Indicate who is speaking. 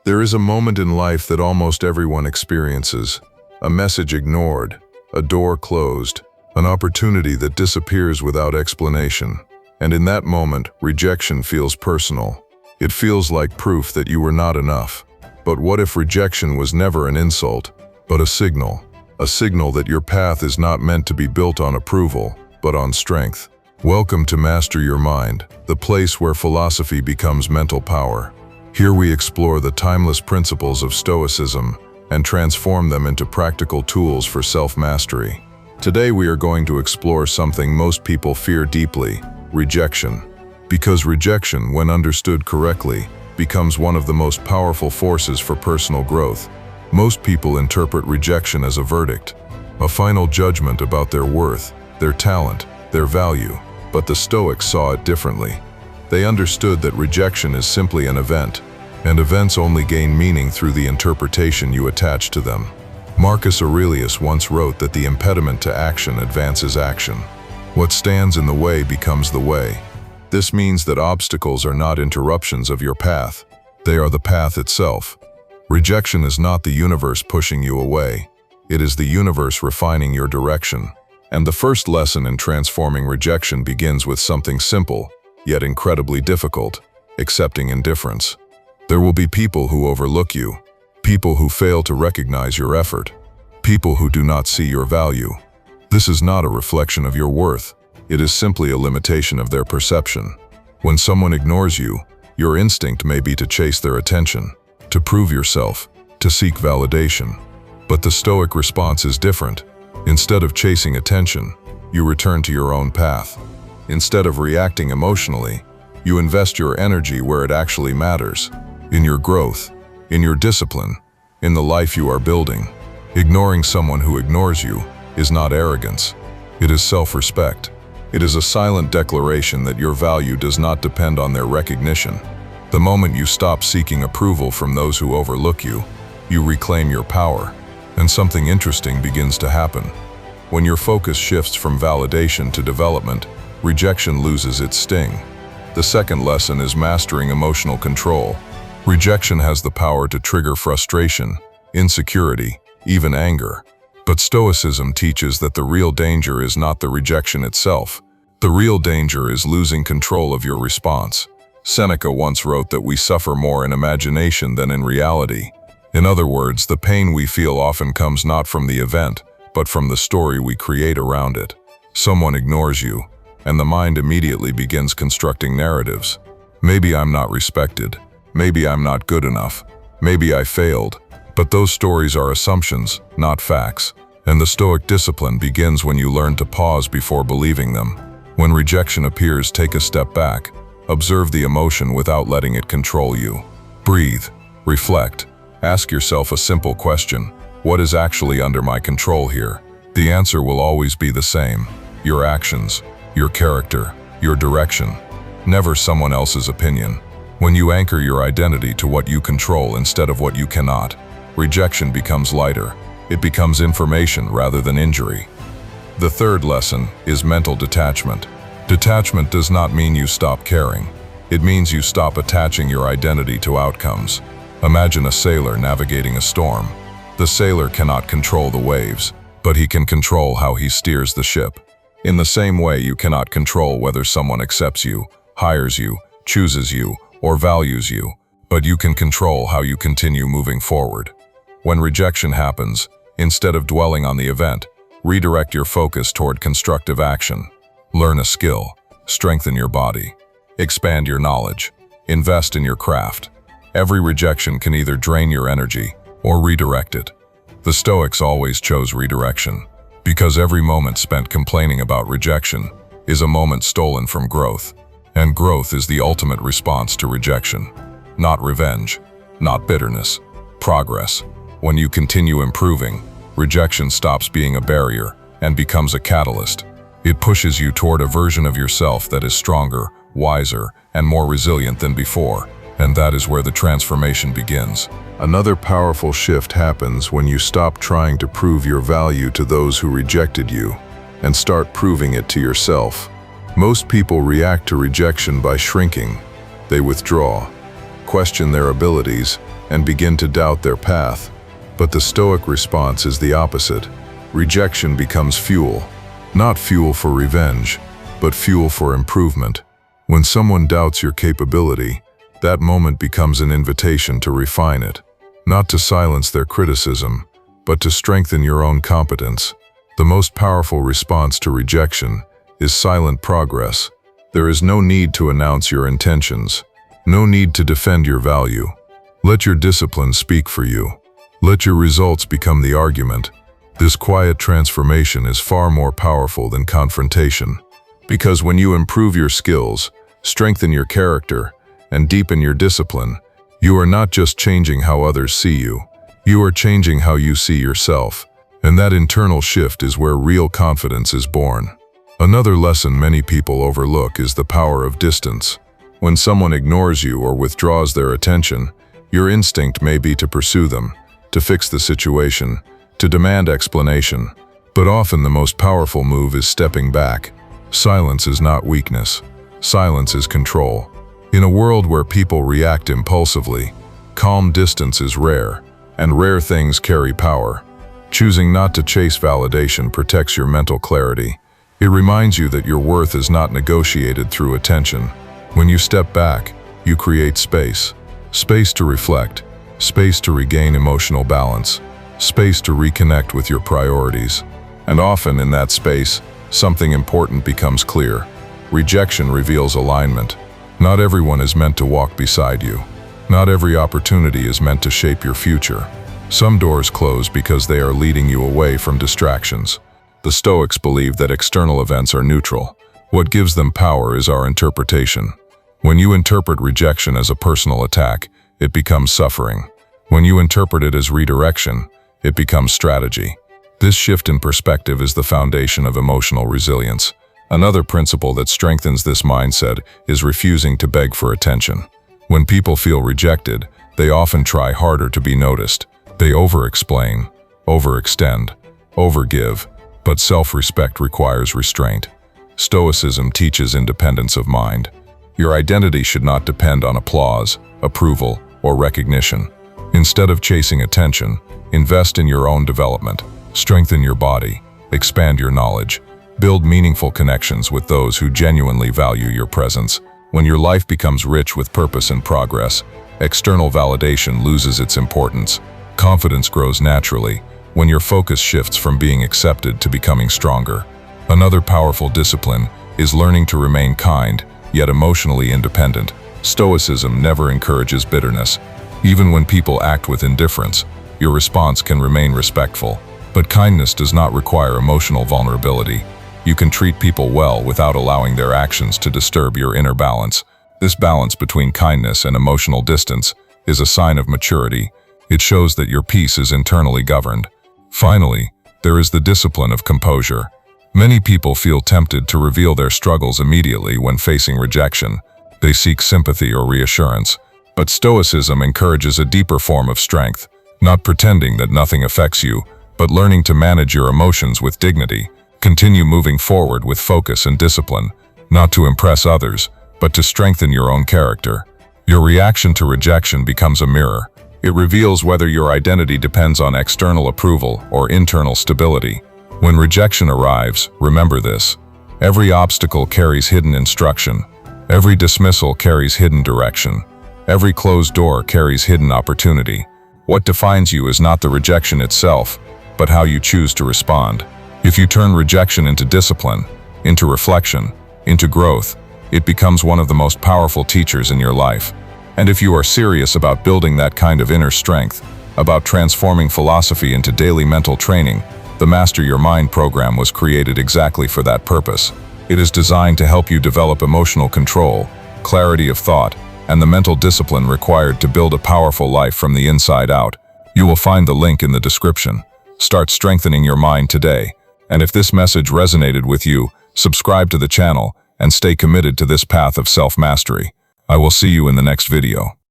Speaker 1: There is a moment in life that almost everyone experiences. A message ignored, a door closed, an opportunity that disappears without explanation. And in that moment, rejection feels personal. It feels like proof that you were not enough. But what if rejection was never an insult, but a signal? A signal that your path is not meant to be built on approval, but on strength. Welcome to Master Your Mind, the place where philosophy becomes mental power. Here we explore the timeless principles of Stoicism and transform them into practical tools for self-mastery. Today we are going to explore something most people fear deeply: rejection. Because rejection, when understood correctly, becomes one of the most powerful forces for personal growth. Most people interpret rejection as a verdict, a final judgment about their worth, their talent, their value. But the Stoics saw it differently. They understood that rejection is simply an event, and events only gain meaning through the interpretation you attach to them. Marcus Aurelius once wrote that the impediment to action advances action. What stands in the way becomes the way. This means that obstacles are not interruptions of your path. They are the path itself. Rejection is not the universe pushing you away. It is the universe refining your direction. And the first lesson in transforming rejection begins with something simple, yet incredibly difficult: accepting indifference. There will be people who overlook you, people who fail to recognize your effort, people who do not see your value. This is not a reflection of your worth. It is simply a limitation of their perception. When someone ignores you, your instinct may be to chase their attention, to prove yourself, to seek validation. But the Stoic response is different. Instead of chasing attention, you return to your own path. Instead of reacting emotionally, you invest your energy where it actually matters: in your growth, in your discipline, in the life you are building. Ignoring someone who ignores you is not arrogance. It is self-respect. It is a silent declaration that your value does not depend on their recognition. The moment you stop seeking approval from those who overlook you, you reclaim your power, and something interesting begins to happen. When your focus shifts from validation to development, rejection loses its sting. The second lesson is mastering emotional control. Rejection has the power to trigger frustration, insecurity, even anger. But Stoicism teaches that the real danger is not the rejection itself. The real danger is losing control of your response. Seneca once wrote that we suffer more in imagination than in reality. In other words, the pain we feel often comes not from the event, but from the story we create around it. Someone ignores you, and the mind immediately begins constructing narratives. Maybe I'm not respected. Maybe I'm not good enough. Maybe I failed. But those stories are assumptions, not facts. And the Stoic discipline begins when you learn to pause before believing them. When rejection appears, take a step back. Observe the emotion without letting it control you. Breathe. Reflect. Ask yourself a simple question: what is actually under my control here? The answer will always be the same: your actions, your character, your direction. Never someone else's opinion. When you anchor your identity to what you control instead of what you cannot, rejection becomes lighter. It becomes information rather than injury. The third lesson is mental detachment. Detachment does not mean you stop caring. It means you stop attaching your identity to outcomes. Imagine a sailor navigating a storm. The sailor cannot control the waves, but he can control how he steers the ship. In the same way, you cannot control whether someone accepts you, hires you, chooses you, or values you, but you can control how you continue moving forward. When rejection happens, instead of dwelling on the event, redirect your focus toward constructive action. Learn a skill, strengthen your body, expand your knowledge, invest in your craft. Every rejection can either drain your energy or redirect it. The Stoics always chose redirection, because every moment spent complaining about rejection is a moment stolen from growth. And growth is the ultimate response to rejection. Not revenge, not bitterness, progress. When you continue improving, rejection stops being a barrier and becomes a catalyst. It pushes you toward a version of yourself that is stronger, wiser, and more resilient than before. And that is where the transformation begins. Another powerful shift happens when you stop trying to prove your value to those who rejected you and start proving it to yourself. Most people react to rejection by shrinking. They withdraw, question their abilities and begin to doubt their path. But the Stoic response is the opposite. Rejection becomes fuel, not fuel for revenge, but fuel for improvement. When someone doubts your capability, that moment becomes an invitation to refine it, not to silence their criticism, but to strengthen your own competence. The most powerful response to rejection is silent progress. There is no need to announce your intentions, no need to defend your value. Let your discipline speak for you. Let your results become the argument. This quiet transformation is far more powerful than confrontation. Because when you improve your skills, strengthen your character, and deepen your discipline, you are not just changing how others see you, you are changing how you see yourself. And that internal shift is where real confidence is born. Another lesson many people overlook is the power of distance. When someone ignores you or withdraws their attention, your instinct may be to pursue them, to fix the situation, to demand explanation. But often the most powerful move is stepping back. Silence is not weakness. Silence is control. In a world where people react impulsively, calm distance is rare, and rare things carry power. Choosing not to chase validation protects your mental clarity. It reminds you that your worth is not negotiated through attention. When you step back, you create space. Space to reflect, space to regain emotional balance, space to reconnect with your priorities. And often in that space, something important becomes clear. Rejection reveals alignment. Not everyone is meant to walk beside you. Not every opportunity is meant to shape your future. Some doors close because they are leading you away from distractions. The Stoics believe that external events are neutral. What gives them power is our interpretation. When you interpret rejection as a personal attack, it becomes suffering. When you interpret it as redirection, it becomes strategy. This shift in perspective is the foundation of emotional resilience. Another principle that strengthens this mindset is refusing to beg for attention. When people feel rejected, they often try harder to be noticed. They over-explain, overextend, overgive, but self-respect requires restraint. Stoicism teaches independence of mind. Your identity should not depend on applause, approval, or recognition. Instead of chasing attention, invest in your own development. Strengthen your body, expand your knowledge, build meaningful connections with those who genuinely value your presence. When your life becomes rich with purpose and progress, external validation loses its importance. Confidence grows naturally when your focus shifts from being accepted to becoming stronger. Another powerful discipline is learning to remain kind, yet emotionally independent. Stoicism never encourages bitterness. Even when people act with indifference, your response can remain respectful. But kindness does not require emotional vulnerability. You can treat people well without allowing their actions to disturb your inner balance. This balance between kindness and emotional distance is a sign of maturity. It shows that your peace is internally governed. Finally, there is the discipline of composure. Many people feel tempted to reveal their struggles immediately when facing rejection. They seek sympathy or reassurance. But Stoicism encourages a deeper form of strength, not pretending that nothing affects you, but learning to manage your emotions with dignity. Continue moving forward with focus and discipline, not to impress others, but to strengthen your own character. Your reaction to rejection becomes a mirror. It reveals whether your identity depends on external approval or internal stability. When rejection arrives, remember this. Every obstacle carries hidden instruction. Every dismissal carries hidden direction. Every closed door carries hidden opportunity. What defines you is not the rejection itself, but how you choose to respond. If you turn rejection into discipline, into reflection, into growth, it becomes one of the most powerful teachers in your life. And if you are serious about building that kind of inner strength, about transforming philosophy into daily mental training, the Master Your Mind program was created exactly for that purpose. It is designed to help you develop emotional control, clarity of thought, and the mental discipline required to build a powerful life from the inside out. You will find the link in the description. Start strengthening your mind today. And if this message resonated with you, subscribe to the channel and stay committed to this path of self-mastery. I will see you in the next video.